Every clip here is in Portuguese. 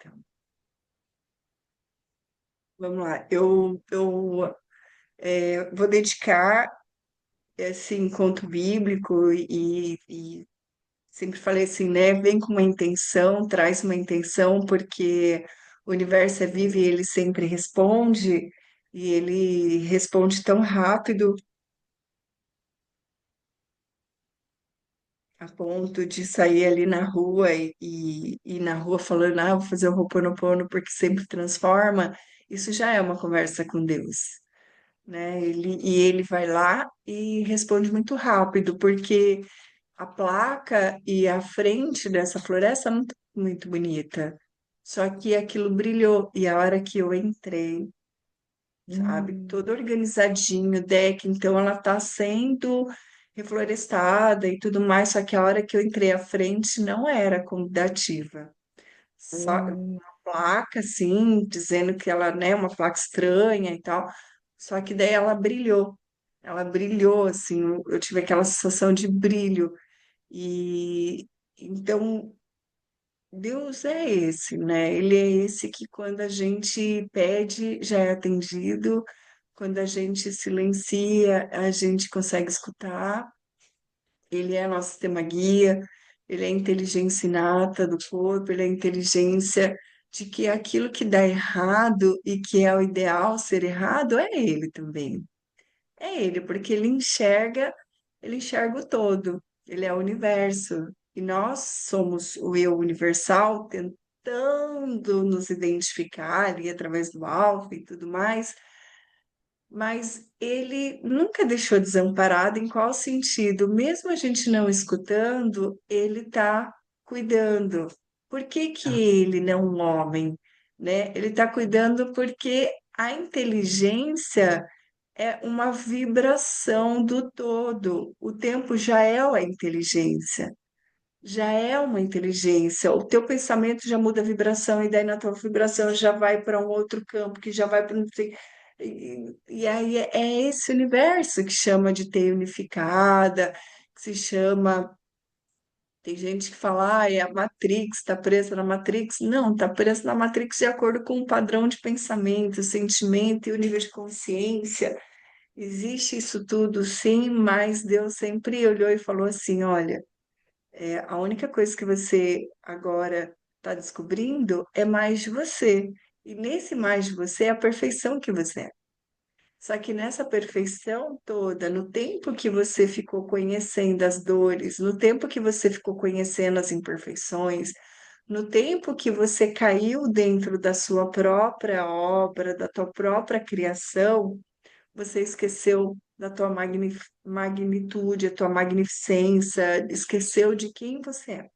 então. Vamos lá. Eu vou dedicar esse encontro bíblico e sempre falei assim, né? Vem com uma intenção, traz uma intenção, porque o universo é vivo e ele sempre responde, e ele responde tão rápido a ponto de sair ali na rua e na rua falando, vou fazer o Ho'oponopono porque sempre transforma. Isso já é uma conversa com Deus, né? Ele vai lá e responde muito rápido, porque a placa e a frente dessa floresta não tá muito bonita. Só que aquilo brilhou. E a hora que eu entrei, sabe, todo organizadinho, deck, então ela tá sendo reflorestada e tudo mais, só que a hora que eu entrei à frente não era convidativa. Só uma Hum, placa, assim, dizendo que ela, né, é uma placa estranha e tal. Só que daí ela brilhou. Ela brilhou, assim, eu tive aquela sensação de brilho. E então Deus é esse, né? Ele é esse que quando a gente pede, já é atendido, quando a gente silencia, a gente consegue escutar. Ele é nosso sistema guia, ele é a inteligência inata do corpo, ele é a inteligência de que aquilo que dá errado e que é o ideal ser errado é ele também. É ele, porque ele enxerga o todo, ele é o universo. E nós somos o eu universal, tentando nos identificar ali através do alfa e tudo mais, mas ele nunca deixou desamparado em qual sentido? Mesmo a gente não escutando, ele está cuidando. Por que que tá. ele não é um homem, né? Ele está cuidando porque a inteligência é uma vibração do todo. O tempo já é a inteligência, já é uma inteligência. O teu pensamento já muda a vibração, e daí na tua vibração já vai para um outro campo, que já vai para não sei. E aí é esse universo que chama de teia unificada, que se chama. Tem gente que fala, é a Matrix, está presa na Matrix. Não, está presa na Matrix de acordo com o padrão de pensamento, sentimento e o nível de consciência. Existe isso tudo, sim, mas Deus sempre olhou e falou assim: olha, a única coisa que você agora está descobrindo é mais de você. E nesse mais de você é a perfeição que você é. Só que nessa perfeição toda, no tempo que você ficou conhecendo as dores, no tempo que você ficou conhecendo as imperfeições, no tempo que você caiu dentro da sua própria obra, da tua própria criação, você esqueceu da tua magnitude, a tua magnificência, esqueceu de quem você é.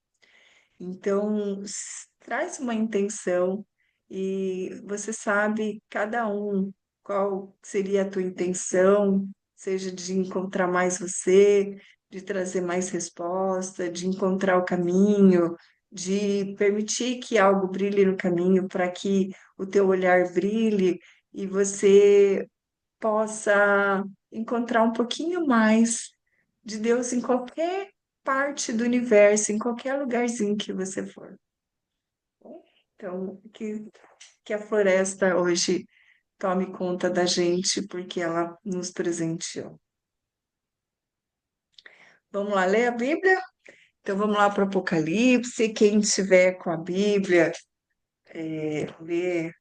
Então, traz uma intenção e você sabe cada um qual seria a tua intenção, seja de encontrar mais você, de trazer mais resposta, de encontrar o caminho, de permitir que algo brilhe no caminho para que o teu olhar brilhe e você possa encontrar um pouquinho mais de Deus em qualquer parte do universo, em qualquer lugarzinho que você for. Então, que a floresta hoje tome conta da gente, porque ela nos presenteou. Vamos lá ler a Bíblia? Então, vamos lá para o Apocalipse. Quem estiver com a Bíblia, lê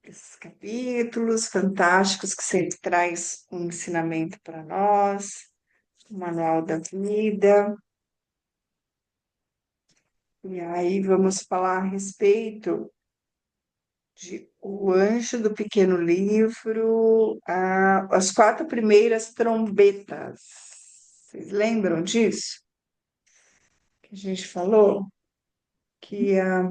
esses capítulos fantásticos que sempre traz um ensinamento para nós, o Manual da Vida. E aí vamos falar a respeito de O Anjo do Pequeno Livro, as quatro primeiras trombetas. Vocês lembram disso? Que a gente falou que ia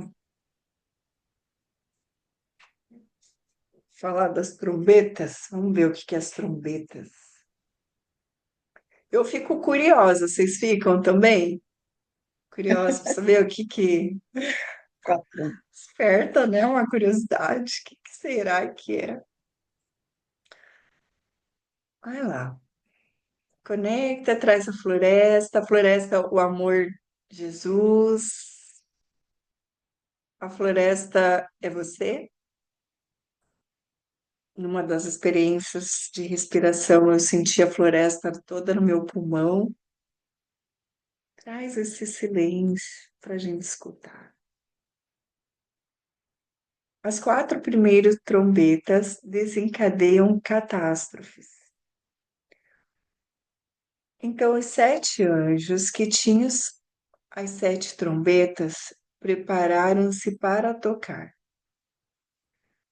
falar das trombetas. Vamos ver o que que é as trombetas. Eu fico curiosa, vocês ficam também? Curiosa para saber o que que Quatro. desperta, né? Uma curiosidade. O que que será que é? Vai lá. Conecta, traz a floresta, o amor de Jesus, A floresta é você? Numa das experiências de respiração, eu senti a floresta toda no meu pulmão. Traz esse silêncio para a gente escutar. As quatro primeiras trombetas desencadeiam catástrofes. Então, os sete anjos que tinham as sete trombetas prepararam-se para tocar.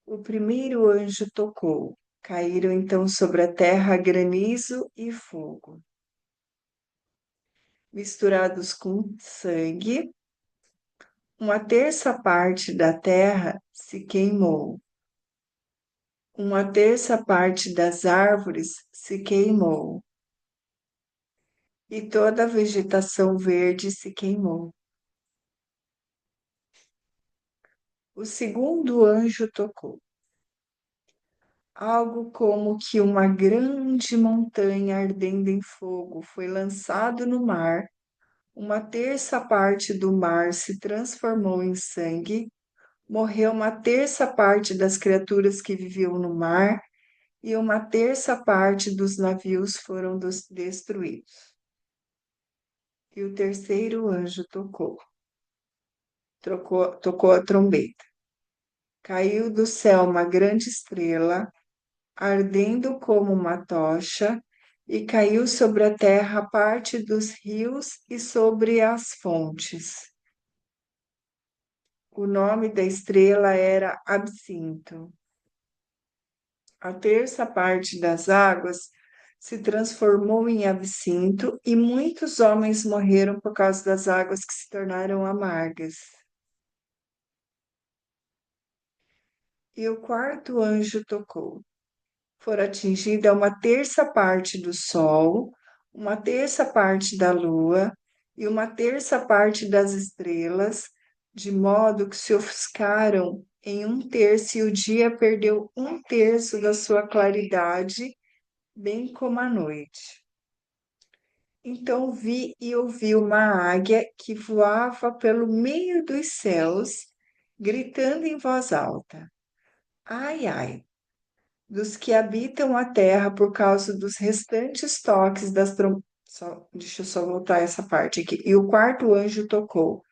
O primeiro anjo tocou. Caíram então sobre a terra granizo e fogo, misturados com sangue. Uma terça parte da terra se queimou. Uma terça parte das árvores se queimou. E toda a vegetação verde se queimou. O segundo anjo tocou. Algo como que uma grande montanha ardendo em fogo foi lançado no mar. Uma terça parte do mar se transformou em sangue. Morreu uma terça parte das criaturas que viviam no mar, e uma terça parte dos navios foram destruídos. E o terceiro anjo tocou a trombeta. Caiu do céu uma grande estrela, ardendo como uma tocha, e caiu sobre a terra parte dos rios e sobre as fontes. O nome da estrela era Absinto. A terça parte das águas se transformou em absinto e muitos homens morreram por causa das águas que se tornaram amargas. E o quarto anjo tocou. Fora atingida uma terça parte do sol, uma terça parte da lua e uma terça parte das estrelas, de modo que se ofuscaram em um terço e o dia perdeu um terço da sua claridade, bem como a noite. Então vi e ouvi uma águia que voava pelo meio dos céus, gritando em voz alta: Ai, ai, dos que habitam a terra por causa dos restantes toques das trombetas. Deixa eu só voltar essa parte aqui. E o quarto anjo tocou.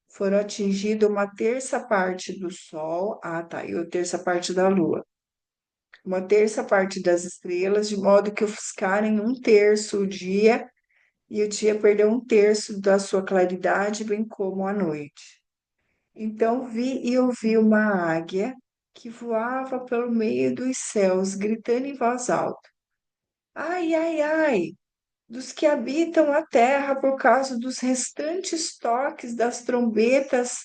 Foram atingidas uma terça parte do sol, tá, e a terça parte da lua, uma terça parte das estrelas, de modo que ofuscarem um terço o dia, e o dia perdeu um terço da sua claridade, bem como a noite. Então vi e ouvi uma águia que voava pelo meio dos céus, gritando em voz alta: Ai, ai, ai, dos que habitam a terra por causa dos restantes toques das trombetas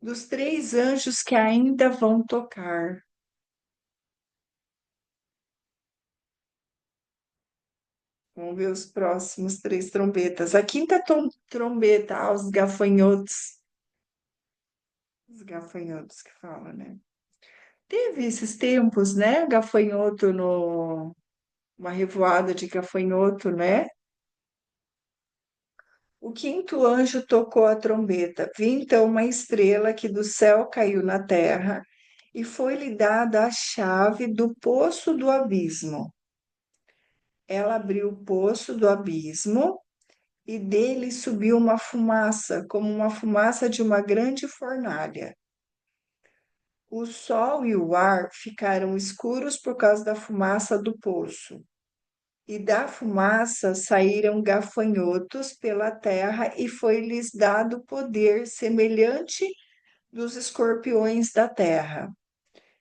dos três anjos que ainda vão tocar. Vamos ver os próximos três trombetas. A quinta trombeta, os gafanhotos que falam, né? Teve esses tempos, né? Gafanhoto no uma revoada de gafanhoto, né? O quinto anjo tocou a trombeta. Vi então uma estrela que do céu caiu na terra e foi-lhe dada a chave do poço do abismo. Ela abriu o poço do abismo e dele subiu uma fumaça, como uma fumaça de uma grande fornalha. O sol e o ar ficaram escuros por causa da fumaça do poço. E da fumaça saíram gafanhotos pela terra, e foi-lhes dado poder semelhante dos escorpiões da terra.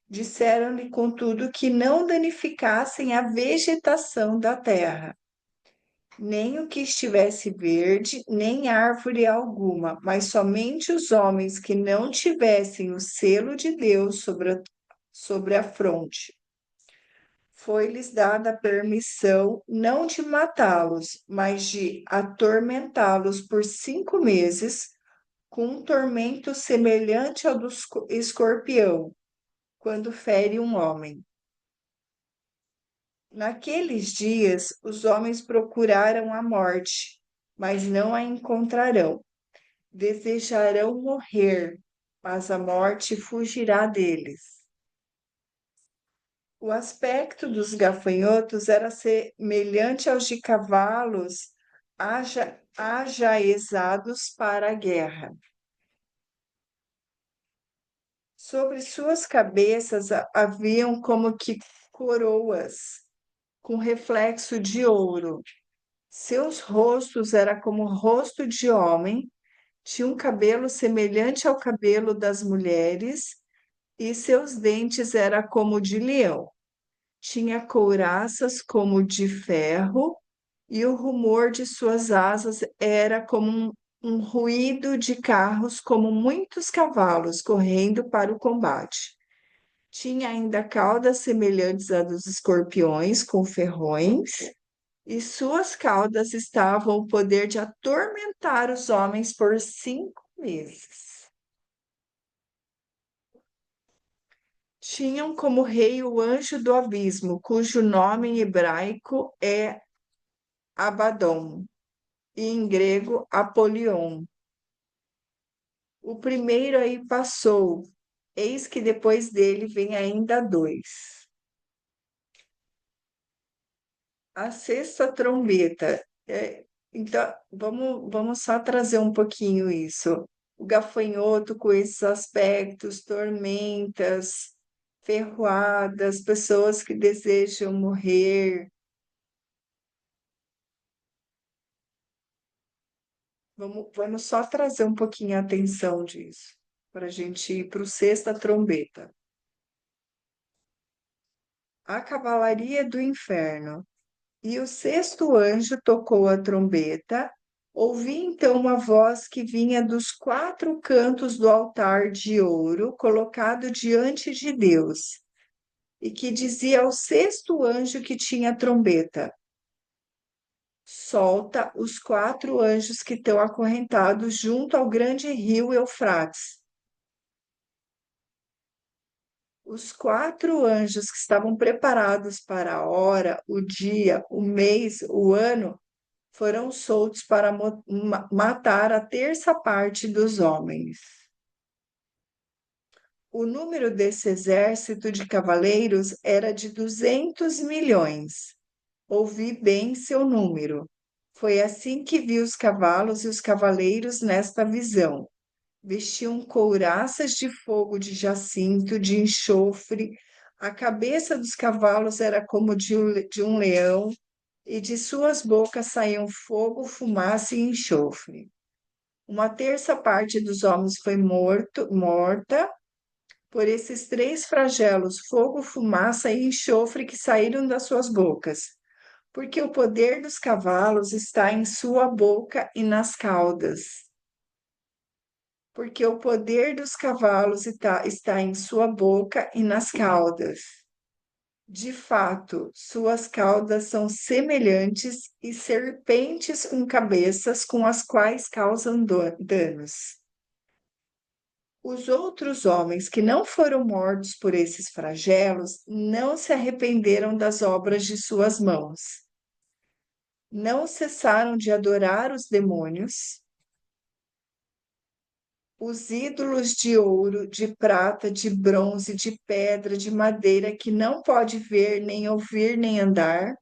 Disseram-lhe, contudo, que não danificassem a vegetação da terra, nem o que estivesse verde, nem árvore alguma, mas somente os homens que não tivessem o selo de Deus sobre a fronte. Foi-lhes dada a permissão não de matá-los, mas de atormentá-los por 5 meses, com um tormento semelhante ao do escorpião, quando fere um homem. Naqueles dias, os homens procuraram a morte, mas não a encontrarão. Desejarão morrer, mas a morte fugirá deles. O aspecto dos gafanhotos era semelhante aos de cavalos ajaezados para a guerra. Sobre suas cabeças haviam como que coroas com reflexo de ouro. Seus rostos era como o rosto de homem, tinha um cabelo semelhante ao cabelo das mulheres, e seus dentes era como de leão. Tinha couraças como de ferro, e o rumor de suas asas era como um ruído de carros, como muitos cavalos correndo para o combate. Tinha ainda caudas semelhantes à dos escorpiões, com ferrões, e suas caudas estavam o poder de atormentar os homens por 5 meses. Tinham como rei o anjo do abismo, cujo nome em hebraico é Abaddon, e em grego Apolion. O primeiro aí passou, eis que depois dele vem ainda dois. A sexta trombeta. Então, vamos só trazer um pouquinho isso. O gafanhoto com esses aspectos, tormentas, ferroadas, pessoas que desejam morrer. Vamos só trazer um pouquinho a atenção disso, para a gente ir para o sexta trombeta. A cavalaria do inferno. E o sexto anjo tocou a trombeta. Ouvi então uma voz que vinha dos 4 cantos do altar de ouro colocado diante de Deus, e que dizia ao sexto anjo que tinha a trombeta: solta os 4 anjos que estão acorrentados junto ao grande rio Eufrates. Os 4 anjos que estavam preparados para a hora, o dia, o mês, o ano, foram soltos para matar a terça parte dos homens. O número desse exército de cavaleiros era de 200 milhões. Ouvi bem seu número. Foi assim que vi os cavalos e os cavaleiros nesta visão. Vestiam couraças de fogo de jacinto, de enxofre. A cabeça dos cavalos era como de um leão, e de suas bocas saíam fogo, fumaça e enxofre. Uma terça parte dos homens foi morta por esses 3 flagelos, fogo, fumaça e enxofre que saíram das suas bocas, porque o poder dos cavalos está em sua boca e nas caudas. Porque o poder dos cavalos está em sua boca e nas caudas. De fato, suas caudas são semelhantes e serpentes com cabeças com as quais causam danos. Os outros homens que não foram mortos por esses flagelos não se arrependeram das obras de suas mãos. Não cessaram de adorar os demônios, os ídolos de ouro, de prata, de bronze, de pedra, de madeira, que não pode ver, nem ouvir, nem andar,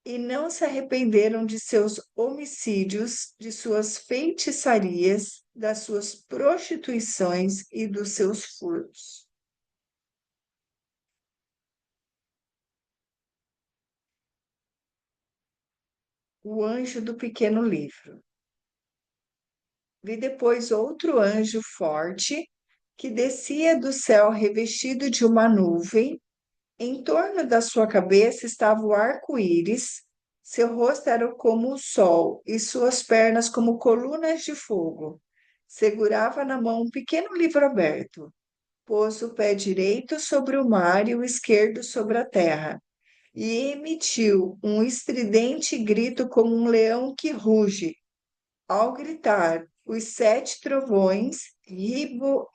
e não se arrependeram de seus homicídios, de suas feitiçarias, das suas prostituições e dos seus furtos. O anjo do pequeno livro. Vi depois outro anjo forte que descia do céu revestido de uma nuvem. Em torno da sua cabeça estava o arco-íris, seu rosto era como o sol e suas pernas como colunas de fogo. Segurava na mão um pequeno livro aberto. Pôs o pé direito sobre o mar e o esquerdo sobre a terra, e emitiu um estridente grito como um leão que ruge. Ao gritar, os 7 trovões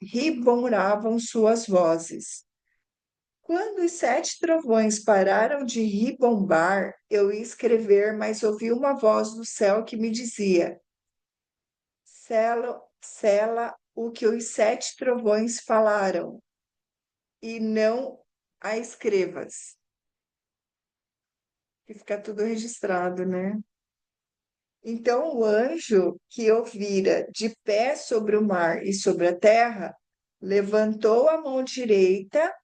riboravam suas vozes. Quando os 7 trovões pararam de ribombar, eu ia escrever, mas ouvi uma voz do céu que me dizia: Sela, sela o que os sete trovões falaram, e não a escrevas. Que fica tudo registrado, né? Então o anjo que eu vira de pé sobre o mar e sobre a terra, levantou a mão direita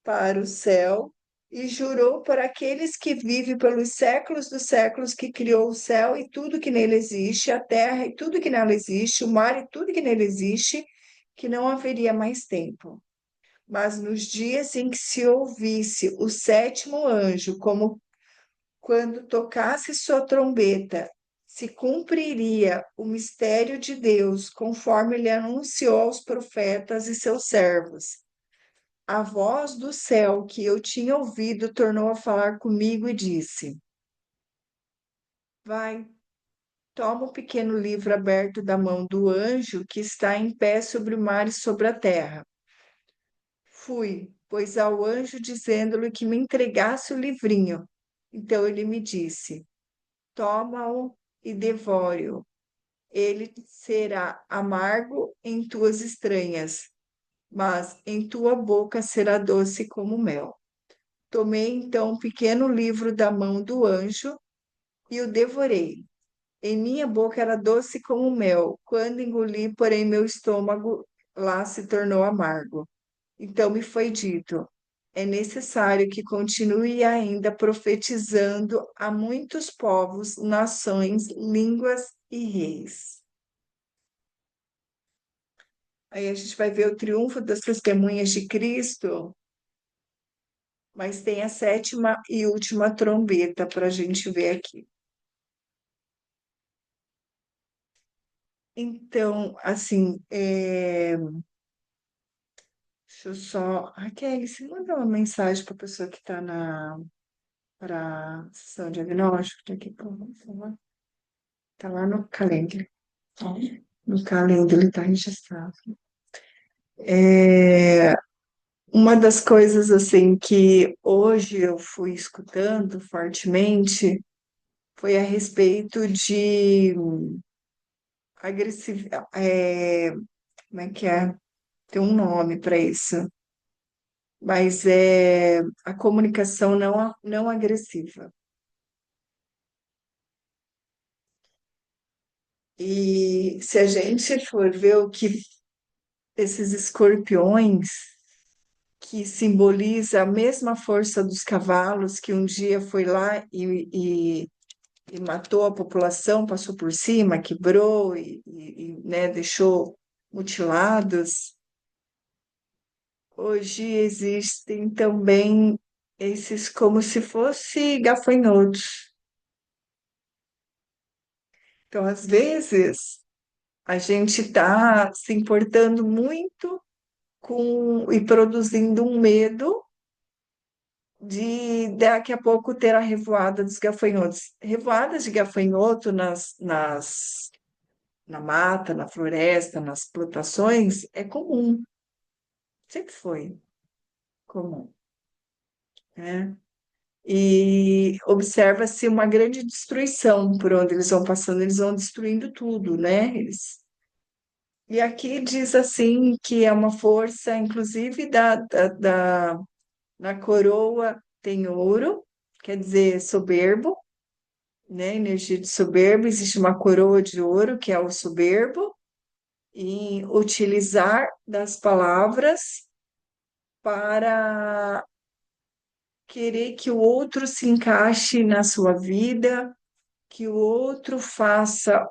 para o céu e jurou por aqueles que vivem pelos séculos dos séculos, que criou o céu e tudo que nele existe, a terra e tudo que nela existe, o mar e tudo que nele existe, que não haveria mais tempo. Mas nos dias em que se ouvisse o sétimo anjo, como quando tocasse sua trombeta, se cumpriria o mistério de Deus, conforme ele anunciou aos profetas e seus servos. A voz do céu que eu tinha ouvido tornou a falar comigo e disse: Vai, toma o pequeno livro aberto da mão do anjo que está em pé sobre o mar e sobre a terra. Fui, pois ao anjo dizendo-lhe que me entregasse o livrinho. Então ele me disse: Toma-o e devore-o. Ele será amargo em tuas estranhas, mas em tua boca será doce como mel. Tomei então um pequeno livro da mão do anjo e o devorei. Em minha boca era doce como mel. Quando engoli, porém, meu estômago lá se tornou amargo. Então me foi dito: é necessário que continue ainda profetizando a muitos povos, nações, línguas e reis. Aí a gente vai ver o triunfo das testemunhas de Cristo, mas tem a sétima e última trombeta para a gente ver aqui. Então, assim, deixa eu só. Raquel, você manda uma mensagem para a pessoa que está para sessão diagnóstica, tá aqui, por favor. Está lá no calendário. No calendário ele está registrado. É, uma das coisas assim que hoje eu fui escutando fortemente foi a respeito de agressividade. Como é que é? Tem um nome para isso, mas é a comunicação não agressiva. E se a gente for ver o que esses escorpiões, que simboliza a mesma força dos cavalos, que um dia foi lá e matou a população, passou por cima, quebrou né, deixou mutilados. Hoje existem também esses como se fosse gafanhotos. Então, às vezes, a gente está se importando muito com e produzindo um medo de daqui a pouco ter a revoada dos gafanhotos. Revoadas de gafanhoto na mata, na floresta, nas plantações, é comum, sempre foi comum, né? E observa-se uma grande destruição por onde eles vão passando, eles vão destruindo tudo, né? E aqui diz assim que é uma força, inclusive na coroa tem ouro, quer dizer, soberbo, né? Energia de soberbo, existe uma coroa de ouro, que é o soberbo, e utilizar das palavras para querer que o outro se encaixe na sua vida, que o outro faça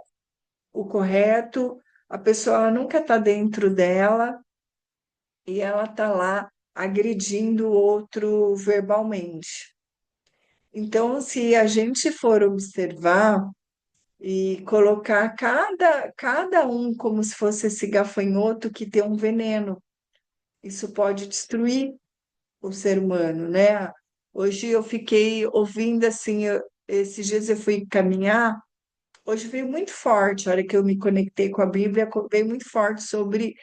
o correto. A pessoa ela nunca está dentro dela e ela está lá agredindo o outro verbalmente. Então, se a gente for observar e colocar cada um como se fosse esse gafanhoto que tem um veneno, isso pode destruir o ser humano, né? Hoje eu fiquei ouvindo assim, esses dias eu fui caminhar, hoje veio muito forte, a hora que eu me conectei com a Bíblia, veio muito forte sobre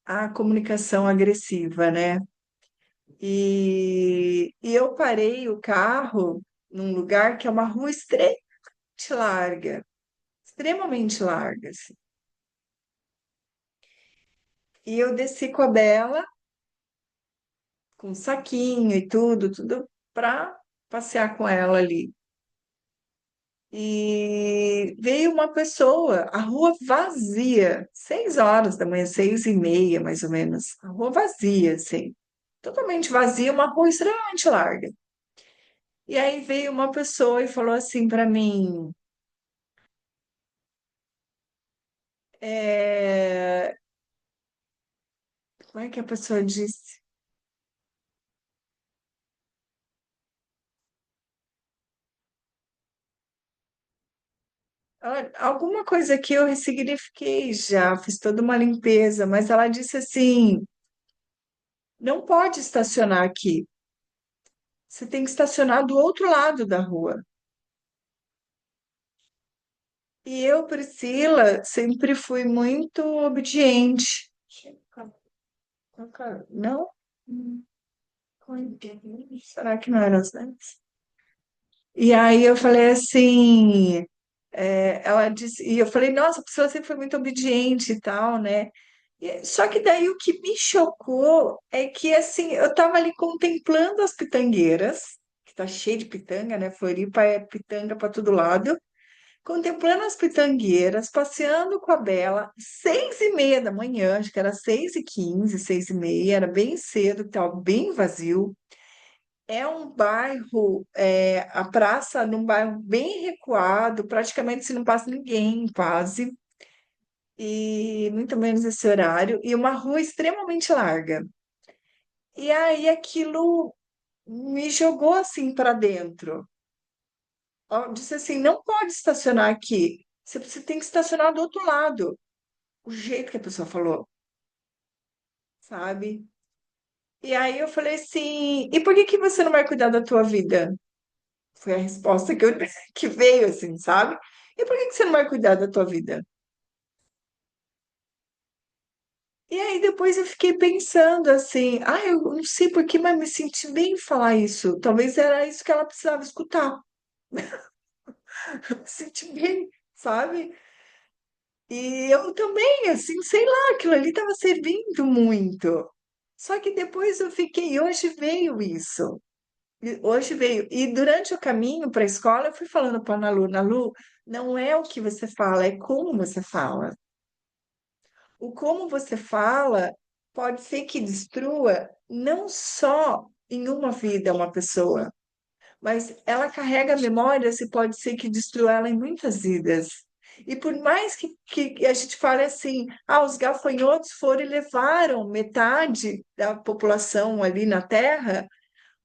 a comunicação agressiva, né? E eu parei o carro num lugar que é uma rua extremamente larga, assim. E eu desci com a Bela, com um saquinho e tudo para passear com ela ali. E veio uma pessoa, a rua vazia, 6 horas da manhã, 6h30, mais ou menos. A rua vazia, assim, totalmente vazia, uma rua extremamente larga. E aí veio uma pessoa e falou assim para mim, é, como é que a pessoa disse? Alguma coisa que eu ressignifiquei já, fiz toda uma limpeza, mas ela disse assim: não pode estacionar aqui, você tem que estacionar do outro lado da rua. E eu, Priscila, sempre fui muito obediente. Não? Hum, Será que não eram os dentes? E aí eu falei assim, ela disse, e eu falei, nossa, a pessoa sempre foi muito obediente e tal, né? Só que daí o que me chocou é que assim, eu tava ali contemplando as pitangueiras, que tá cheio de pitanga, né? Floripa é pitanga para todo lado. Contemplando as pitangueiras, passeando com a Bela, 6h30 da manhã, acho que era 6h15, 6h30, era bem cedo, estava bem vazio. É um bairro, a praça num bairro bem recuado, praticamente se não passa ninguém, quase, e muito menos esse horário, e uma rua extremamente larga. E aí aquilo me jogou assim para dentro. Ó, disse assim: não pode estacionar aqui, você tem que estacionar do outro lado. O jeito que a pessoa falou, sabe? E aí eu falei assim, e por que que você não vai cuidar da tua vida? Foi a resposta que veio, assim, sabe? E por que que você não vai cuidar da tua vida? E aí depois eu fiquei pensando assim, eu não sei por que, mas me senti bem em falar isso. Talvez era isso que ela precisava escutar. Me senti bem, sabe? E eu também, assim, sei lá, aquilo ali estava servindo muito. Só que depois eu fiquei, hoje veio isso. Hoje veio. E durante o caminho para a escola, eu fui falando para a Nalu, não é o que você fala, é como você fala. O como você fala pode ser que destrua não só em uma vida uma pessoa, mas ela carrega memórias e pode ser que destrua ela em muitas vidas. E por mais que a gente fale assim, os gafanhotos foram e levaram metade da população ali na Terra,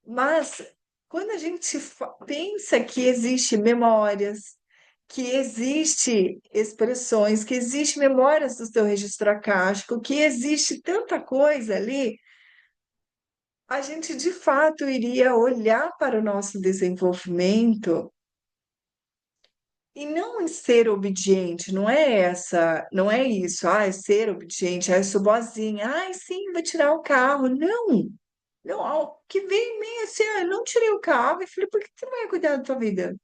mas quando a gente pensa que existe memórias, que existe expressões, que existe memórias do seu registro acástico, que existe tanta coisa ali, a gente de fato iria olhar para o nosso desenvolvimento e não em ser obediente, não é essa, não é isso, é ser obediente, eu sou boazinha, sim, vou tirar o carro. Não, não, que vem em mim assim, eu não tirei o carro e falei, por que você não vai cuidar da tua vida?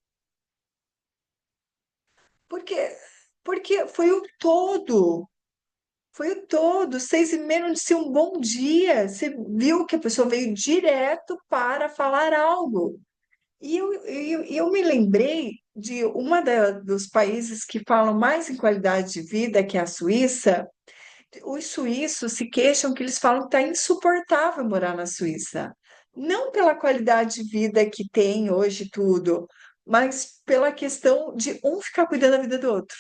Porque, porque foi o todo, 6h30 não disse um bom dia, você viu que a pessoa veio direto para falar algo. E eu me lembrei de dos países que falam mais em qualidade de vida, que é a Suíça. Os suíços se queixam que eles falam que está insuportável morar na Suíça. Não pela qualidade de vida que tem hoje tudo, mas pela questão de um ficar cuidando da vida do outro.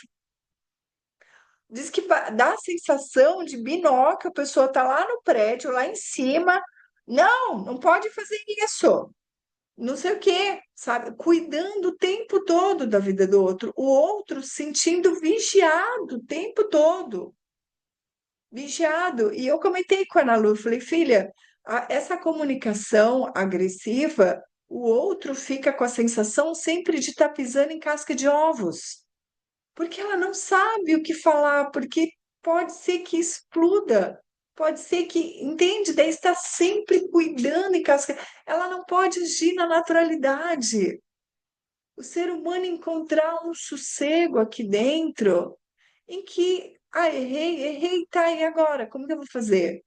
Diz que dá a sensação de binóculo, a pessoa está lá no prédio, lá em cima. Não, não pode fazer isso. Não sei o quê, sabe? Cuidando o tempo todo da vida do outro. O outro se sentindo vigiado o tempo todo. Vigiado. E eu comentei com a Ana Lu, falei, filha, essa comunicação agressiva, o outro fica com a sensação sempre de estar pisando em casca de ovos, porque ela não sabe o que falar, porque pode ser que exploda, pode ser que, entende? Daí está sempre cuidando em casca. Ela não pode agir na naturalidade. O ser humano encontrar um sossego aqui dentro em que Ah, errei, tá, e agora? Como que eu vou fazer?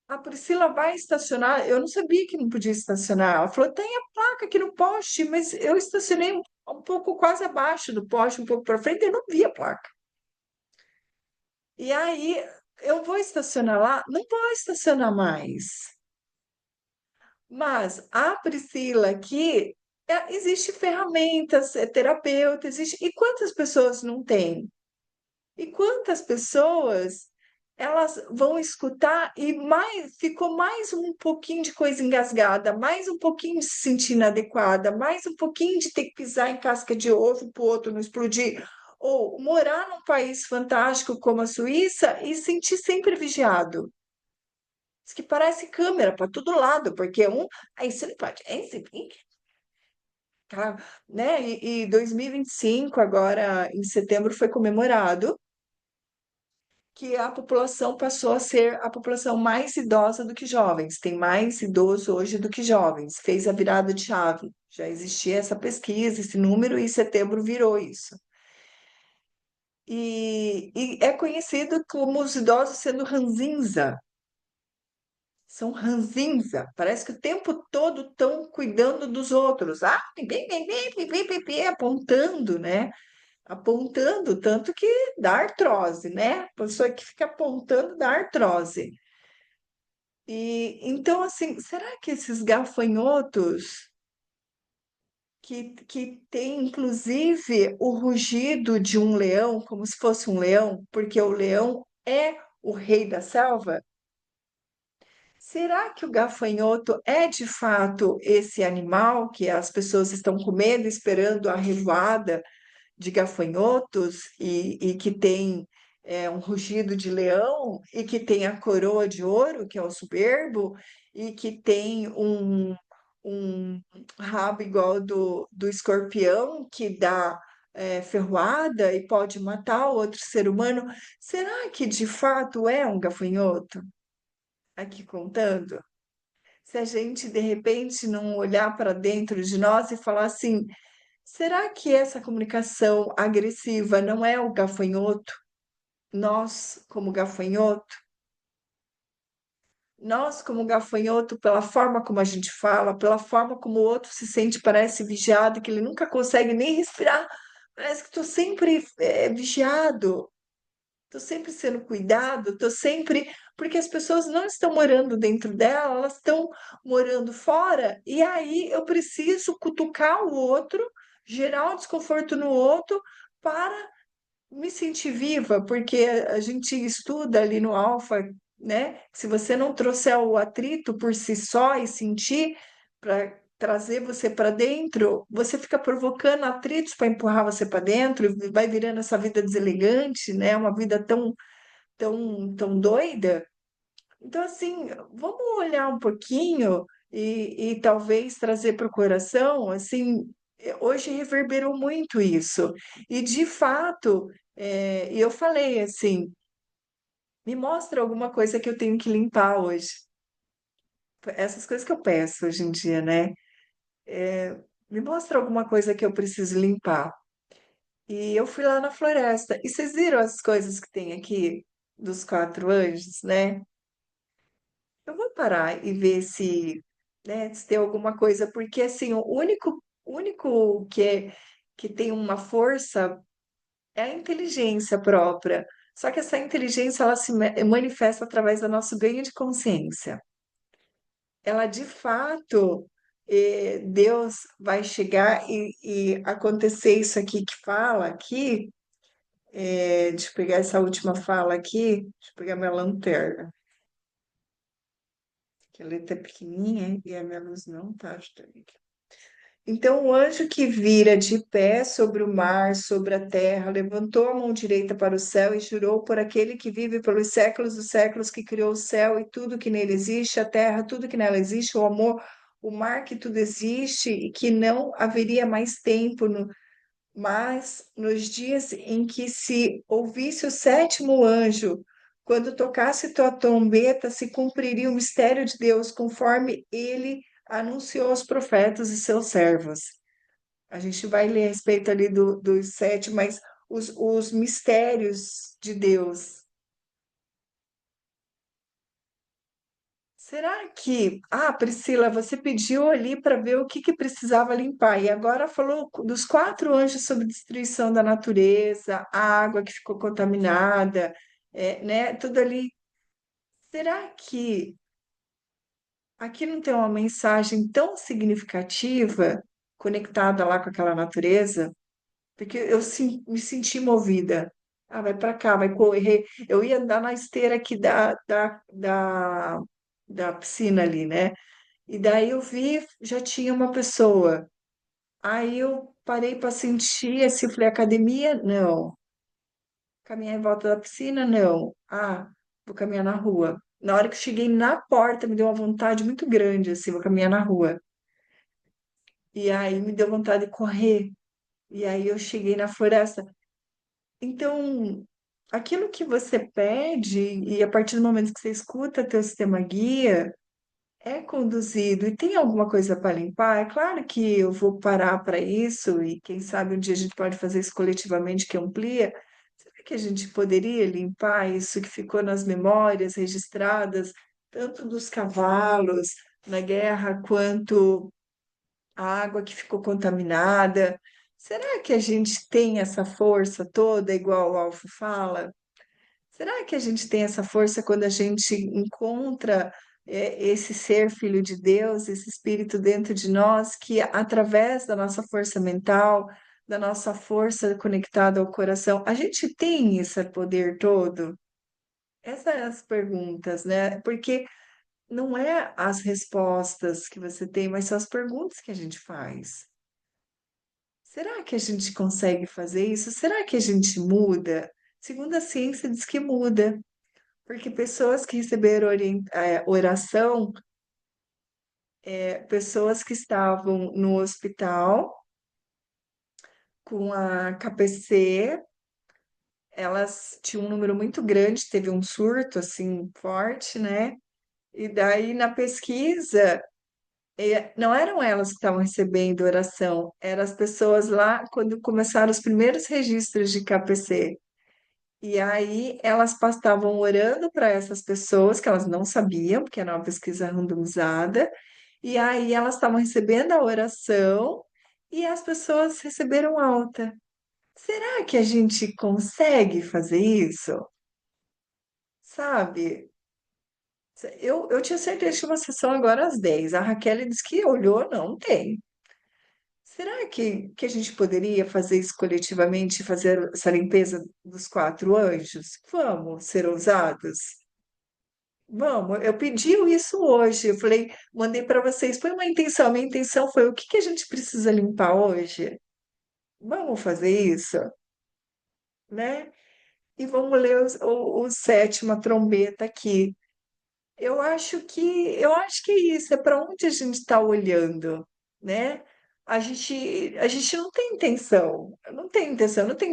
A Priscila vai estacionar. Eu não sabia que não podia estacionar. Ela falou: tem a placa aqui no poste, mas eu estacionei um pouco quase abaixo do poste, um pouco para frente, eu não vi a placa. E aí eu vou estacionar lá? Não vou estacionar mais. Mas a Priscila aqui, existe ferramentas, é terapeuta, existe. E quantas pessoas não têm? E quantas pessoas elas vão escutar e mais ficou mais um pouquinho de coisa engasgada, mais um pouquinho de se sentir inadequada, mais um pouquinho de ter que pisar em casca de ovo para o outro não explodir, ou morar num país fantástico como a Suíça e sentir sempre vigiado. Diz que parece câmera para todo lado, porque aí você não pode, aí você, né? E 2025, agora em setembro, foi comemorado que a população passou a ser a população mais idosa do que jovens. Tem mais idoso hoje do que jovens. Fez a virada de chave. Já existia essa pesquisa, esse número, e em setembro virou isso. E é conhecido como os idosos sendo ranzinza. São ranzinza. Parece que o tempo todo estão cuidando dos outros. Ah, apontando, né? Apontando, tanto que dá artrose, né? A pessoa que fica apontando dá artrose. E então, assim, será que esses gafanhotos que tem inclusive o rugido de um leão, como se fosse um leão, porque o leão é o rei da selva? Será que o gafanhoto é de fato esse animal que as pessoas estão com medo, esperando a revoada de gafanhotos e que tem um rugido de leão e que tem a coroa de ouro, que é o soberbo, e que tem um rabo igual do escorpião, que dá ferroada e pode matar o outro ser humano? Será que de fato é um gafanhoto? Aqui contando. Se a gente de repente não olhar para dentro de nós e falar assim: será que essa comunicação agressiva não é o gafanhoto? Nós, como gafanhoto, nós, como gafanhoto, pela forma como a gente fala, pela forma como o outro se sente, parece vigiado, que ele nunca consegue nem respirar, parece que estou sempre vigiado, estou sempre sendo cuidado, estou sempre. Porque as pessoas não estão morando dentro dela, elas estão morando fora, e aí eu preciso cutucar o outro, gerar um desconforto no outro para me sentir viva, porque a gente estuda ali no Alfa, né? Que se você não trouxer o atrito por si só e sentir para trazer você para dentro, você fica provocando atritos para empurrar você para dentro e vai virando essa vida deselegante, né? Uma vida tão doida. Então, assim, vamos olhar um pouquinho e talvez trazer para o coração, assim, hoje reverberou muito isso. E, de fato, eu falei assim, me mostra alguma coisa que eu tenho que limpar hoje. Essas coisas que eu peço hoje em dia, né? É, me mostra alguma coisa que eu preciso limpar. E eu fui lá na floresta. E vocês viram as coisas que tem aqui dos quatro anjos, né? Eu vou parar e ver se, né, se tem alguma coisa, porque assim, o único que tem uma força é a inteligência própria. Só que essa inteligência ela se manifesta através do nosso ganho de consciência. Ela de fato, Deus vai chegar e acontecer isso aqui que fala aqui. Deixa eu pegar essa última fala aqui, deixa eu pegar minha lanterna, que a letra é pequenininha e a minha luz não tá ajudando. Então o anjo que vira de pé sobre o mar, sobre a terra, levantou a mão direita para o céu e jurou por aquele que vive pelos séculos dos séculos, que criou o céu e tudo que nele existe, a terra, tudo que nela existe, o amor, o mar que tudo existe, e que não haveria mais tempo, mas nos dias em que se ouvisse o sétimo anjo, quando tocasse tua trombeta, se cumpriria o mistério de Deus, conforme ele anunciou aos profetas e seus servos. A gente vai ler a respeito ali dos sete, mas os mistérios de Deus. Será que, Priscila, você pediu ali para ver o que que precisava limpar e agora falou dos quatro anjos sobre destruição da natureza, a água que ficou contaminada, né? Tudo ali. Será que aqui não tem uma mensagem tão significativa conectada lá com aquela natureza? Porque eu me senti movida. Vai para cá, vai correr. Eu ia andar na esteira aqui da piscina ali, né? E daí eu vi, já tinha uma pessoa. Aí eu parei para sentir, assim, eu falei, academia? Não. Caminhar em volta da piscina? Não. Vou caminhar na rua. Na hora que eu cheguei na porta, me deu uma vontade muito grande, assim, vou caminhar na rua. E aí me deu vontade de correr. E aí eu cheguei na floresta. Então, aquilo que você pede, e a partir do momento que você escuta teu sistema guia, é conduzido e tem alguma coisa para limpar, é claro que eu vou parar para isso e quem sabe um dia a gente pode fazer isso coletivamente que amplia. Será que a gente poderia limpar isso que ficou nas memórias registradas, tanto dos cavalos na guerra, quanto a água que ficou contaminada? Será que a gente tem essa força toda, igual o Alfo fala? Será que a gente tem essa força quando a gente encontra esse ser filho de Deus, esse espírito dentro de nós, que através da nossa força mental, da nossa força conectada ao coração, a gente tem esse poder todo? Essas são as perguntas, né? Porque não é as respostas que você tem, mas são as perguntas que a gente faz. Será que a gente consegue fazer isso? Será que a gente muda? Segundo a ciência, diz que muda. Porque pessoas que receberam oração, pessoas que estavam no hospital com a KPC, elas tinham um número muito grande, teve um surto assim forte, né? E daí na pesquisa, não eram elas que estavam recebendo oração, eram as pessoas lá quando começaram os primeiros registros de KPC. E aí elas estavam orando para essas pessoas que elas não sabiam, porque era uma pesquisa randomizada, e aí elas estavam recebendo a oração e as pessoas receberam alta. Será que a gente consegue fazer isso? Sabe? Eu tinha certeza que tinha uma sessão agora às 10. A Raquel disse que olhou, não tem. Será que a gente poderia fazer isso coletivamente, fazer essa limpeza dos quatro anjos? Vamos ser ousados? Vamos, eu pedi isso hoje. Eu falei, mandei para vocês, põe uma intenção. Minha intenção foi o que que a gente precisa limpar hoje? Vamos fazer isso, né? E vamos ler o sétima trombeta aqui. Eu acho que é isso, é para onde a gente está olhando, né? A gente não tem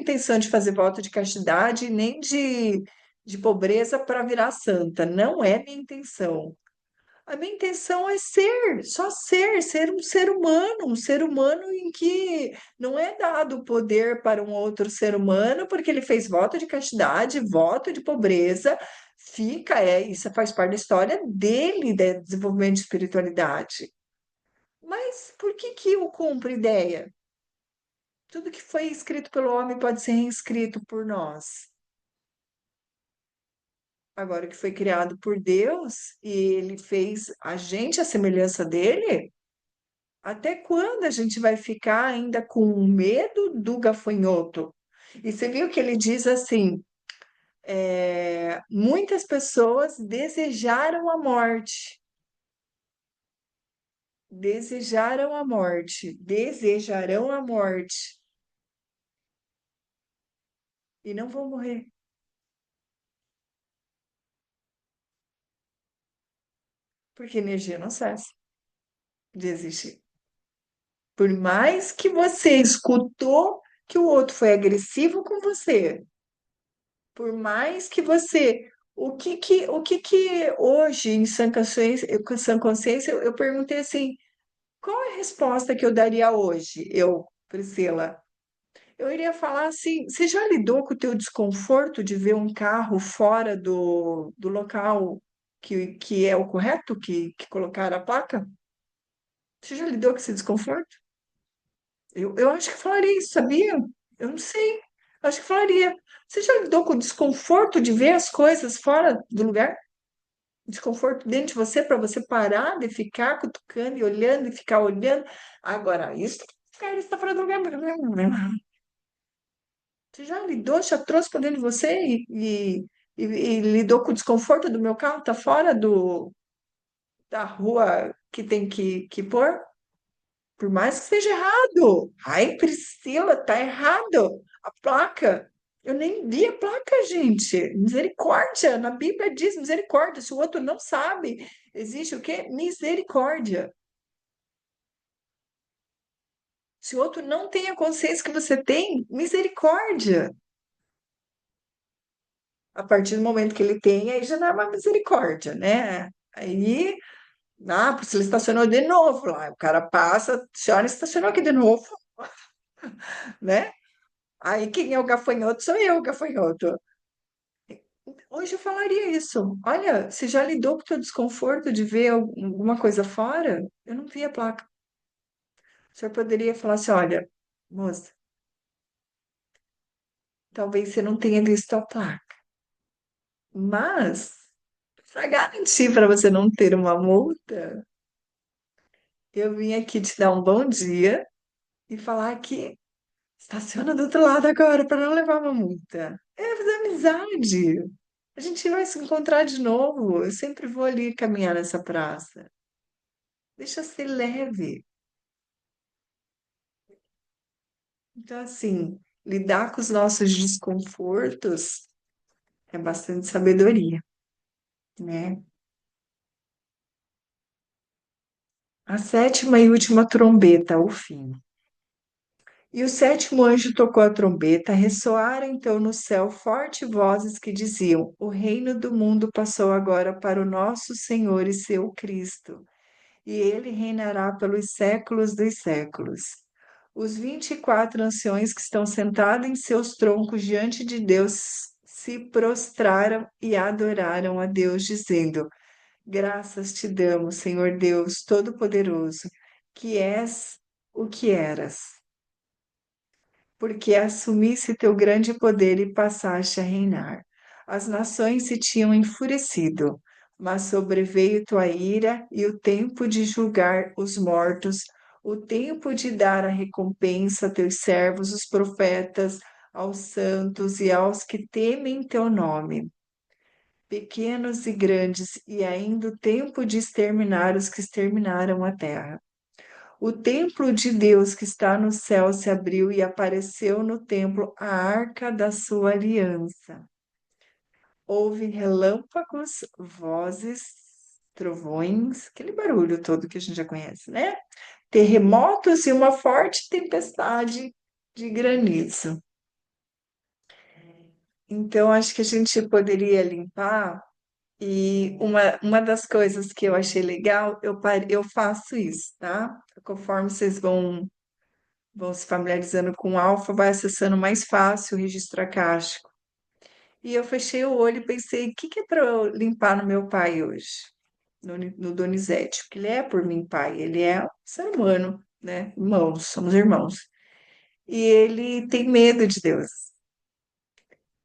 intenção de fazer voto de castidade, nem de pobreza para virar santa. Não é minha intenção. A minha intenção é só ser um ser humano em que não é dado poder para um outro ser humano, porque ele fez voto de castidade, voto de pobreza, isso faz parte da história dele, de desenvolvimento de espiritualidade. Mas por que que eu compro ideia? Tudo que foi escrito pelo homem pode ser reescrito por nós. Agora que foi criado por Deus e ele fez a gente à semelhança dele, até quando a gente vai ficar ainda com medo do gafanhoto? E você viu que ele diz assim: muitas pessoas desejarão a morte e não vão morrer, porque a energia não cessa de existir. Por mais que você escutou que o outro foi agressivo com você, por mais que você. O que que hoje, em sã consciência, eu perguntei assim: qual é a resposta que eu daria hoje, eu, Priscila? Eu iria falar assim, você já lidou com o teu desconforto de ver um carro fora do local que é o correto, que colocaram a placa? Você já lidou com esse desconforto? Eu acho que falaria isso, sabia? Eu não sei. Acho que falaria. Você já lidou com o desconforto de ver as coisas fora do lugar? Desconforto dentro de você para você parar de ficar cutucando e olhando e ficar olhando. Agora, isso, cara, está fora do lugar. Você já lidou, já trouxe para dentro de você e lidou com o desconforto do meu carro? Tá fora da rua que tem que pôr? Por mais que esteja errado. Ai, Priscila, tá errado. A placa. Eu nem vi a placa, gente. Misericórdia. Na Bíblia diz misericórdia. Se o outro não sabe, existe o quê? Misericórdia. Se o outro não tem a consciência que você tem, misericórdia. A partir do momento que ele tem, aí já não é uma misericórdia, né? Aí, se ele estacionou de novo lá, o cara passa, a senhora estacionou aqui de novo, né? Aí quem é o gafanhoto sou eu, o gafanhoto. Hoje eu falaria isso. Olha, você já lidou com o teu desconforto de ver alguma coisa fora? Eu não vi a placa. O senhor poderia falar assim, olha, moça, talvez você não tenha visto a placa, mas para garantir para você não ter uma multa, eu vim aqui te dar um bom dia e falar que estaciona do outro lado agora para não levar uma multa. É fazer amizade. A gente vai se encontrar de novo. Eu sempre vou ali caminhar nessa praça. Deixa ser leve. Então, assim, lidar com os nossos desconfortos é bastante sabedoria, né? A sétima e última trombeta, o fim. E o sétimo anjo tocou a trombeta, ressoaram então no céu fortes vozes que diziam: O reino do mundo passou agora para o nosso Senhor e seu Cristo, e ele reinará pelos séculos dos séculos. Os 24 anciões que estão sentados em seus troncos diante de Deus se prostraram e adoraram a Deus, dizendo: Graças te damos, Senhor Deus Todo-Poderoso, que és o que eras, porque assumisse teu grande poder e passaste a reinar. As nações se tinham enfurecido, mas sobreveio tua ira e o tempo de julgar os mortos, o tempo de dar a recompensa a teus servos, os profetas, aos santos e aos que temem teu nome, pequenos e grandes, e ainda o tempo de exterminar os que exterminaram a terra. O templo de Deus que está no céu se abriu e apareceu no templo a arca da sua aliança. Houve relâmpagos, vozes, trovões, aquele barulho todo que a gente já conhece, né? Terremotos e uma forte tempestade de granizo. Então, acho que a gente poderia limpar. E uma das coisas que eu achei legal, eu faço isso, tá? Conforme vocês vão se familiarizando com o Alpha, vai acessando mais fácil o registro acástico. E eu fechei o olho e pensei, o que que é para eu limpar no meu pai hoje? No Donizete, porque ele é por mim pai, ele é um ser humano, né? Irmãos, somos irmãos. E ele tem medo de Deus.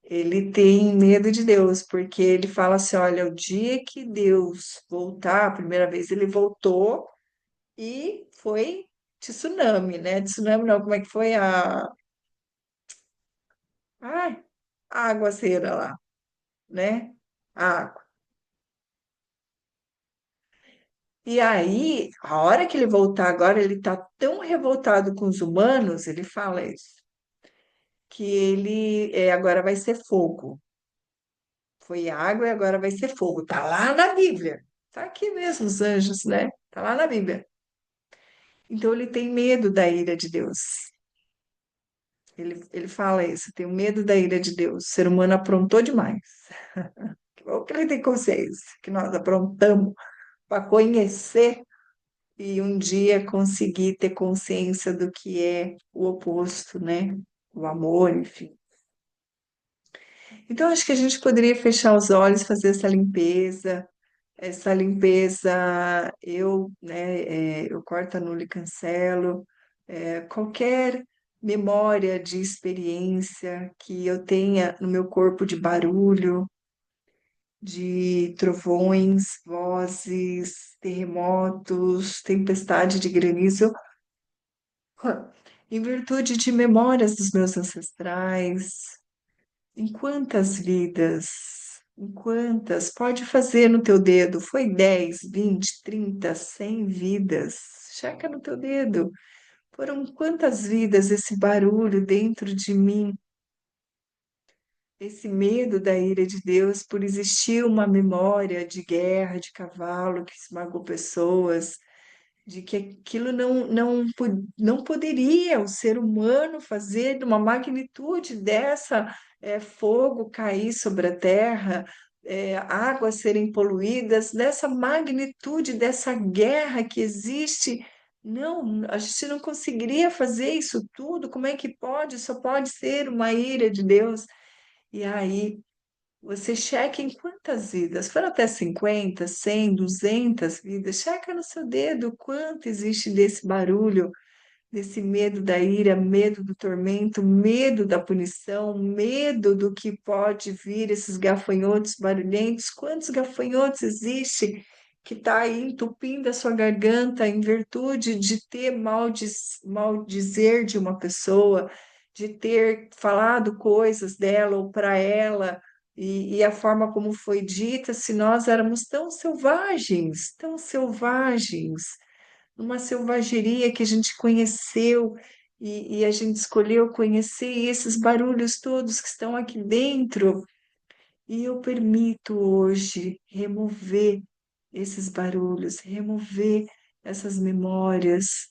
Ele tem medo de Deus, porque ele fala assim: olha, o dia que Deus voltar, a primeira vez ele voltou e foi tsunami, né? Tsunami não, como é que foi ai, a aguaceira lá, né? A água. E aí, a hora que ele voltar agora, ele tá tão revoltado com os humanos, ele fala isso, que ele agora vai ser fogo. Foi água e agora vai ser fogo. Tá lá na Bíblia. Tá aqui mesmo os anjos, né? Tá lá na Bíblia. Então ele tem medo da ira de Deus. Ele fala isso, tenho medo da ira de Deus. O ser humano aprontou demais. O que ele tem consciência que nós aprontamos para conhecer e um dia conseguir ter consciência do que é o oposto, né? o amor, enfim. Então, acho que a gente poderia fechar os olhos, fazer essa limpeza, eu corto, anulo e cancelo, qualquer memória de experiência que eu tenha no meu corpo de barulho, de trovões, vozes, terremotos, tempestade de granizo, em virtude de memórias dos meus ancestrais. Em quantas vidas? Em quantas? Pode fazer no teu dedo. Foi 10, 20, 30, 100 vidas. Checa no teu dedo. Foram quantas vidas esse barulho dentro de mim? Esse medo da ira de Deus por existir uma memória de guerra, de cavalo que esmagou pessoas, de que aquilo não poderia o ser humano fazer de uma magnitude dessa, fogo cair sobre a terra, águas serem poluídas, dessa magnitude, dessa guerra que existe. Não, a gente não conseguiria fazer isso tudo. Como é que pode? Só pode ser uma ira de Deus. E aí você checa em quantas vidas, foram até 50, 100, 200 vidas, checa no seu dedo quanto existe desse barulho, desse medo da ira, medo do tormento, medo da punição, medo do que pode vir, esses gafanhotos barulhentos. Quantos gafanhotos existe que está aí entupindo a sua garganta em virtude de ter maldizer de uma pessoa, de ter falado coisas dela ou para ela, e a forma como foi dita, se nós éramos tão selvagens, numa selvageria que a gente conheceu e a gente escolheu conhecer, e esses barulhos todos que estão aqui dentro, e eu permito hoje remover esses barulhos, remover essas memórias.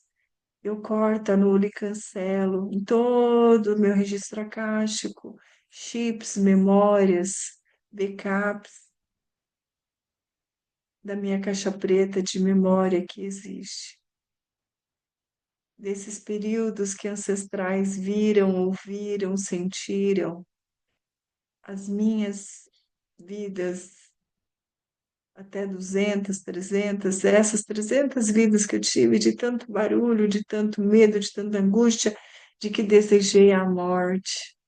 Eu corto, anulo e cancelo em todo o meu registro acástico, chips, memórias, backups da minha caixa preta de memória que existe, desses períodos que ancestrais viram, ouviram, sentiram, as minhas vidas até 200, 300, essas 300 vidas que eu tive de tanto barulho, de tanto medo, de tanta angústia, de que desejei a morte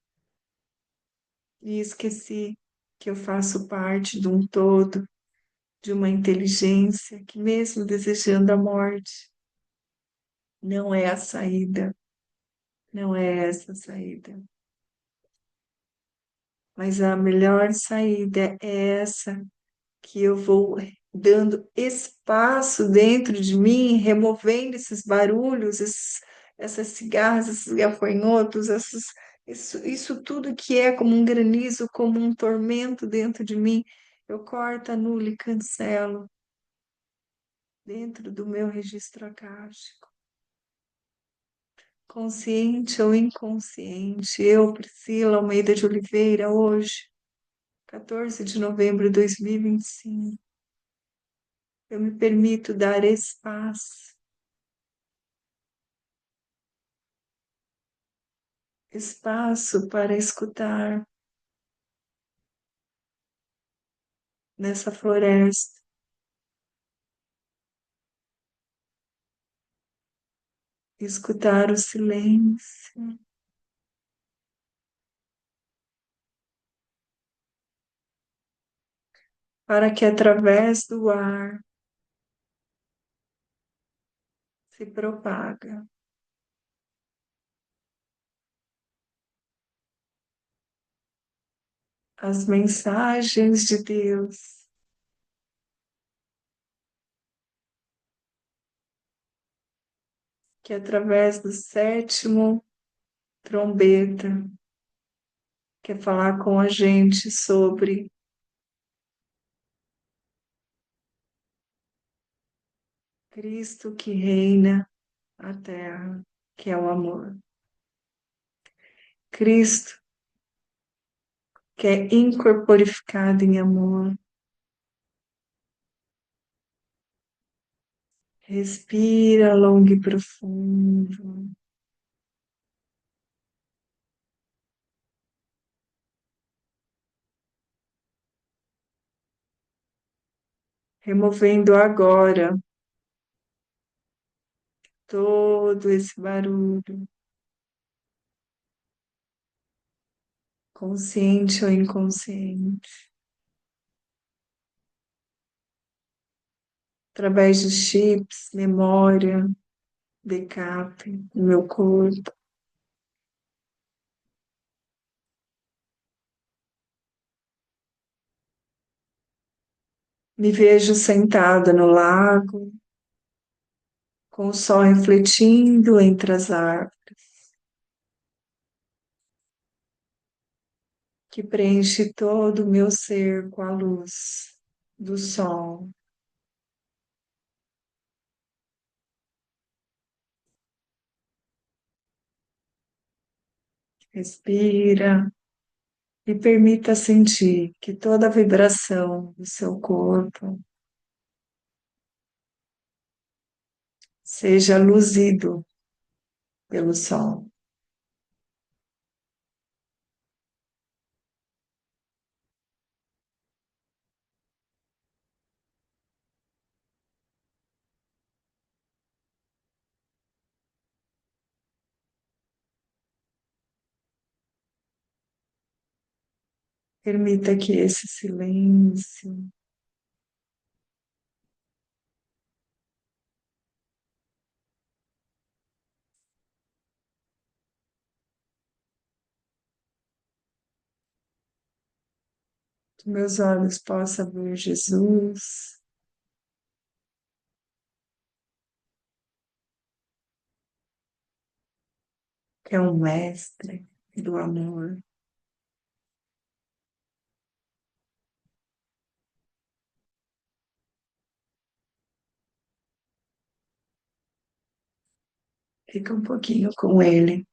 e esqueci que eu faço parte de um todo, de uma inteligência que, mesmo desejando a morte, não é a saída, não é essa a saída. Mas a melhor saída é essa que eu vou dando espaço dentro de mim, removendo esses barulhos, essas cigarras, esses gafanhotos, isso tudo que é como um granizo, como um tormento dentro de mim, eu corto, anulo e cancelo dentro do meu registro acástico. Consciente ou inconsciente, eu, Priscila Almeida de Oliveira, hoje, 14 de novembro de 2025, eu me permito dar espaço para escutar nessa floresta, escutar o silêncio, para que através do ar se propaga as mensagens de Deus, que através do sétimo trombeta quer falar com a gente sobre Cristo que reina a terra, que é o amor. Cristo que é incorporificado em amor. Respira longo e profundo. removendo agora todo esse barulho, consciente ou inconsciente, através de chips, memória, backup no meu corpo. Me vejo sentada no lago, com o sol refletindo entre as árvores, que preenche todo o meu ser com a luz do sol. Respira e permita sentir que toda a vibração do seu corpo seja luzido pelo sol. Permita que esse silêncio, que meus olhos possam ver Jesus, que é um mestre do amor. Fica um pouquinho com ele.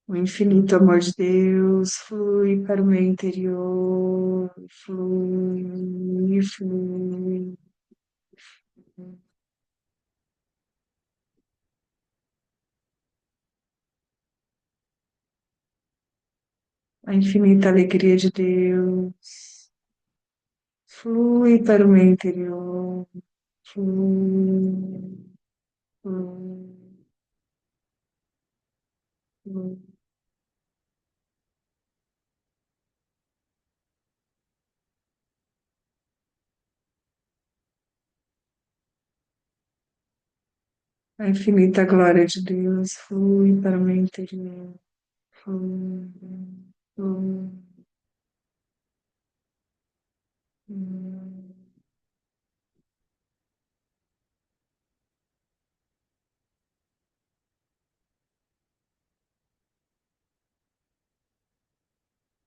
O infinito amor de Deus flui para o meu interior, flui, flui. A infinita alegria de Deus flui para o meu interior, flui, flui, flui. A infinita glória de Deus flui para o meu interior, flui, flui, flui.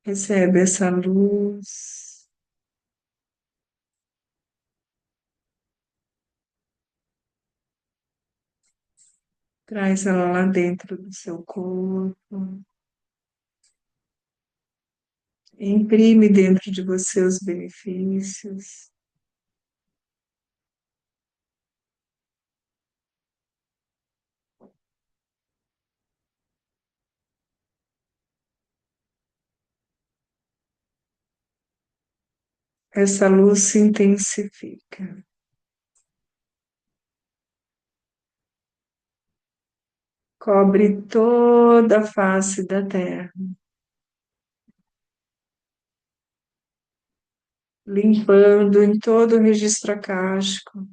Recebe essa luz, traz ela lá dentro do seu corpo, imprime dentro de você os benefícios. Essa luz se intensifica, cobre toda a face da Terra, limpando em todo o registro akáshico,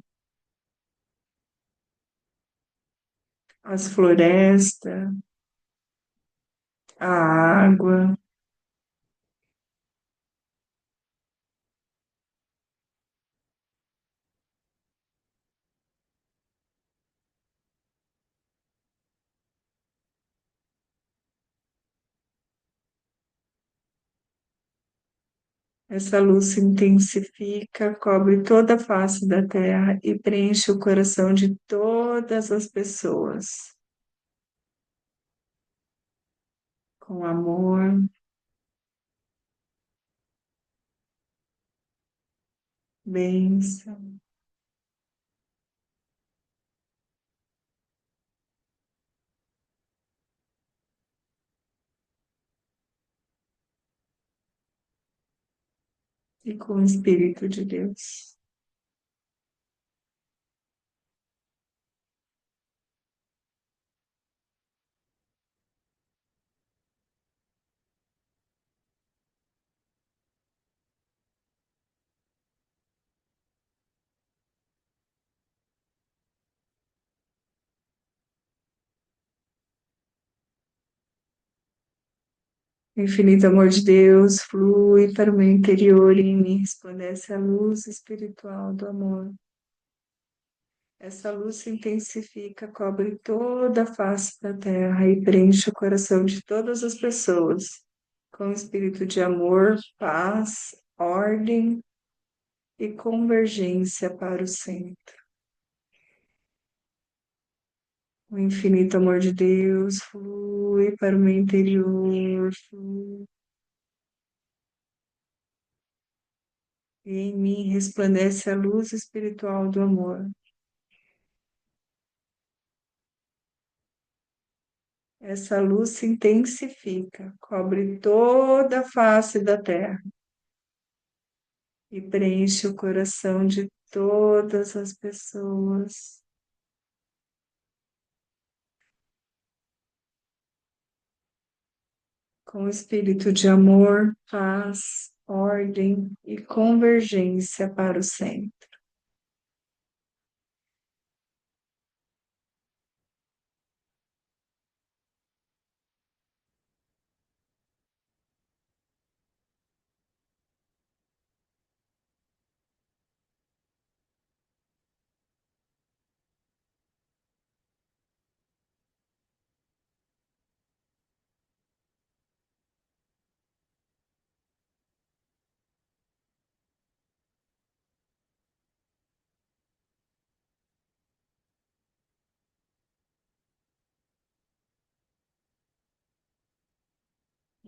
as florestas, a água. Essa luz se intensifica, cobre toda a face da terra e preenche o coração de todas as pessoas com amor, bênção e com o Espírito de Deus. O infinito amor de Deus flui para o meu interior e em mim resplandece a luz espiritual do amor. Essa luz se intensifica, cobre toda a face da terra e preenche o coração de todas as pessoas com espírito de amor, paz, ordem e convergência para o centro. O infinito amor de Deus flui para o meu interior, flui, e em mim resplandece a luz espiritual do amor. Essa luz se intensifica, cobre toda a face da terra e preenche o coração de todas as pessoas com espírito de amor, paz, ordem e convergência para o centro.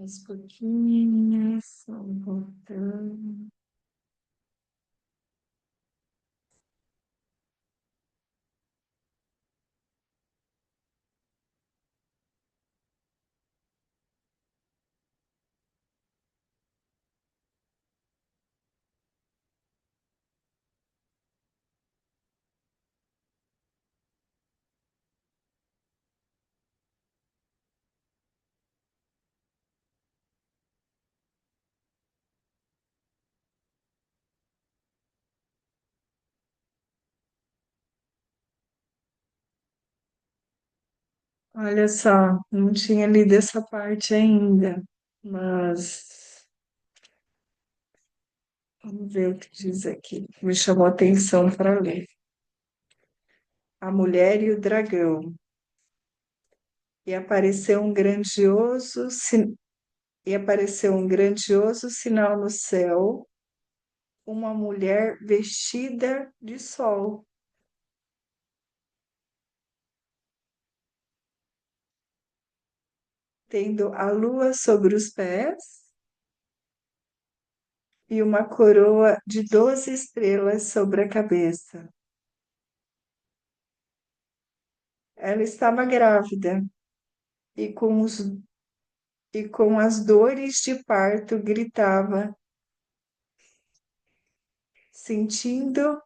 As pouquinhas vão voltando. Olha só, não tinha lido essa parte ainda, mas vamos ver o que diz aqui. Me chamou a atenção para ler. A Mulher e o Dragão. E apareceu um grandioso, e apareceu um grandioso sinal no céu, uma mulher vestida de sol, tendo a lua sobre os pés e uma coroa de 12 estrelas sobre a cabeça. Ela estava grávida e com as dores de parto gritava, sentindo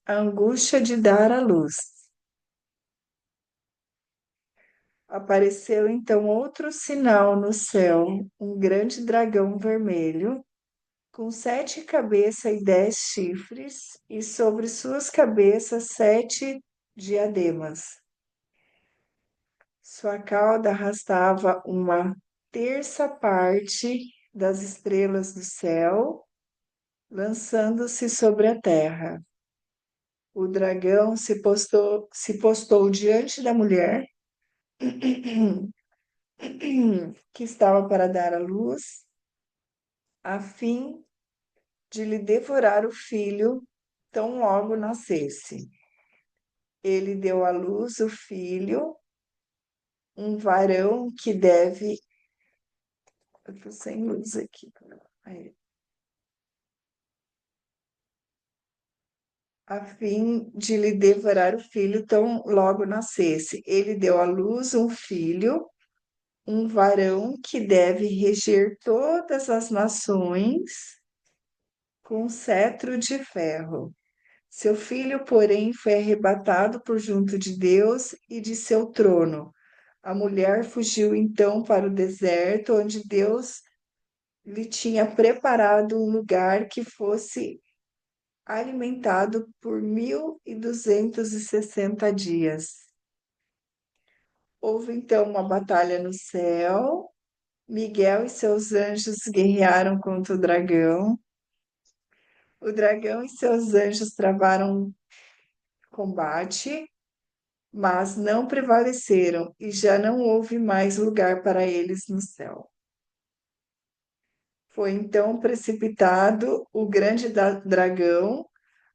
a angústia de dar à luz. Apareceu então outro sinal no céu, um grande dragão vermelho, com 7 cabeças e 10 chifres, e sobre suas cabeças 7 diademas. Sua cauda arrastava uma terça parte das estrelas do céu, lançando-se sobre a terra. O dragão se postou diante da mulher que estava para dar à luz, a fim de lhe devorar o filho tão logo nascesse. Ele deu à luz o filho, um varão que deve. Eu tô sem luz aqui. Aí. A fim de lhe devorar o filho tão logo nascesse. Ele deu à luz um filho, um varão que deve reger todas as nações com cetro de ferro. Seu filho, porém, foi arrebatado por junto de Deus e de seu trono. A mulher fugiu então para o deserto, onde Deus lhe tinha preparado um lugar que fosse alimentado por 1260 dias. Houve então uma batalha no céu. Miguel e seus anjos guerrearam contra o dragão. O dragão e seus anjos travaram combate, mas não prevaleceram, e já não houve mais lugar para eles no céu. Foi então precipitado o grande dragão,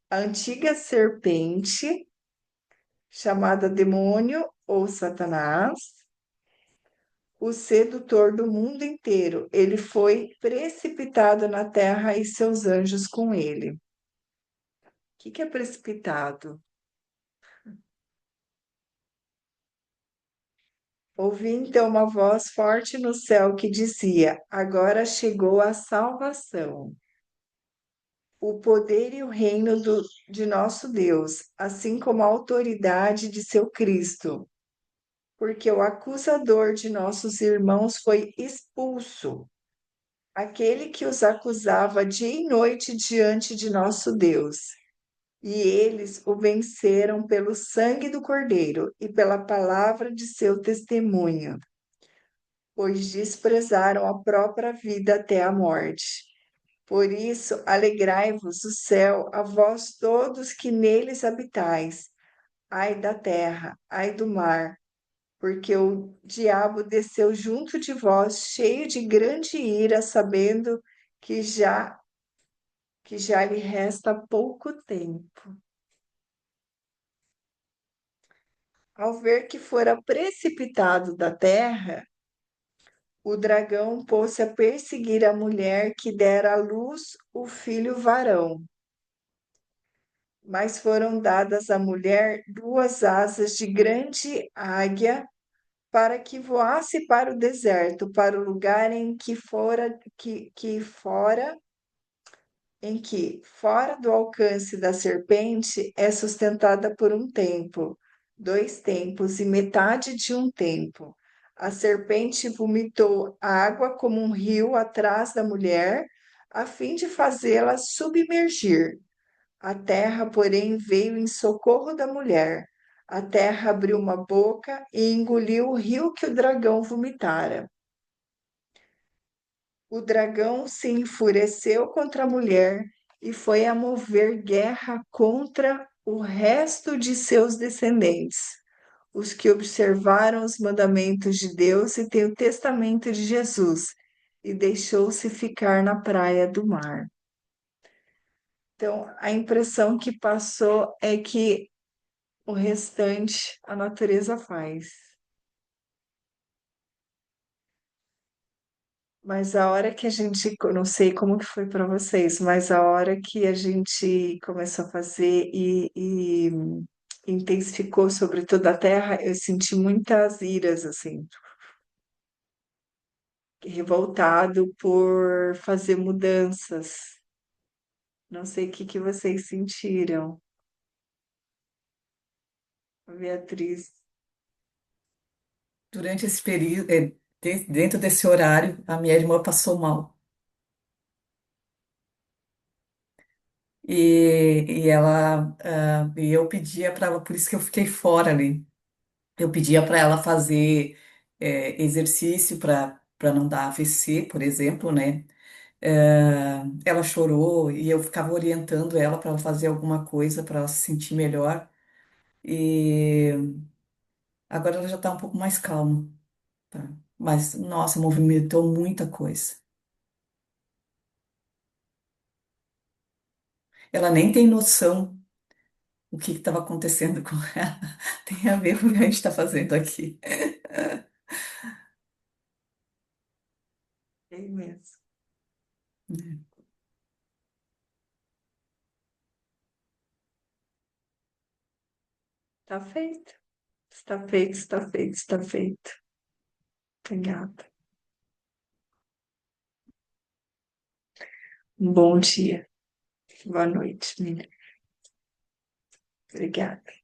a antiga serpente, chamada Demônio ou Satanás, o sedutor do mundo inteiro. Ele foi precipitado na terra e seus anjos com ele. O que é precipitado? Ouvi então uma voz forte no céu que dizia: Agora chegou a salvação, o poder e o reino de nosso Deus, assim como a autoridade de seu Cristo, porque o acusador de nossos irmãos foi expulso, aquele que os acusava dia e noite diante de nosso Deus. E eles o venceram pelo sangue do Cordeiro e pela palavra de seu testemunho, pois desprezaram a própria vida até a morte. Por isso, alegrai-vos o céu, a vós todos que neles habitais. Ai da terra, ai do mar, porque o diabo desceu junto de vós, cheio de grande ira, sabendo que já que já lhe resta pouco tempo. Ao ver que fora precipitado da terra, o dragão pôs-se a perseguir a mulher que dera à luz o filho varão. Mas foram dadas à mulher duas asas de grande águia para que voasse para o deserto, para o lugar em que, fora do alcance da serpente, é sustentada por um tempo, 2 tempos e metade de um tempo. A serpente vomitou água como um rio atrás da mulher, a fim de fazê-la submergir. A terra, porém, veio em socorro da mulher. A terra abriu uma boca e engoliu o rio que o dragão vomitara. O dragão se enfureceu contra a mulher e foi a mover guerra contra o resto de seus descendentes, os que observaram os mandamentos de Deus e têm o testamento de Jesus, e deixou-se ficar na praia do mar. Então, a impressão que passou é que o restante a natureza faz. Mas a hora que a gente, eu não sei como que foi para vocês, mas a hora que a gente começou a fazer e intensificou sobre toda a Terra, eu senti muitas iras, assim, revoltado por fazer mudanças. Não sei o que que vocês sentiram, Beatriz. Durante esse período, dentro desse horário, a minha irmã passou mal. E eu pedia para ela, por isso que eu fiquei fora ali. Eu pedia para ela fazer exercício para não dar AVC, por exemplo, né? Ela chorou e eu ficava orientando ela para ela fazer alguma coisa para ela se sentir melhor. E agora ela já está um pouco mais calma, tá? Mas, nossa, movimentou muita coisa. Ela nem tem noção o que estava acontecendo com ela. Tem a ver com o que a gente está fazendo aqui. É mesmo. Está feito. Está feito, está feito, está feito. Obrigada. Um bom dia. Boa noite, menina. Obrigada.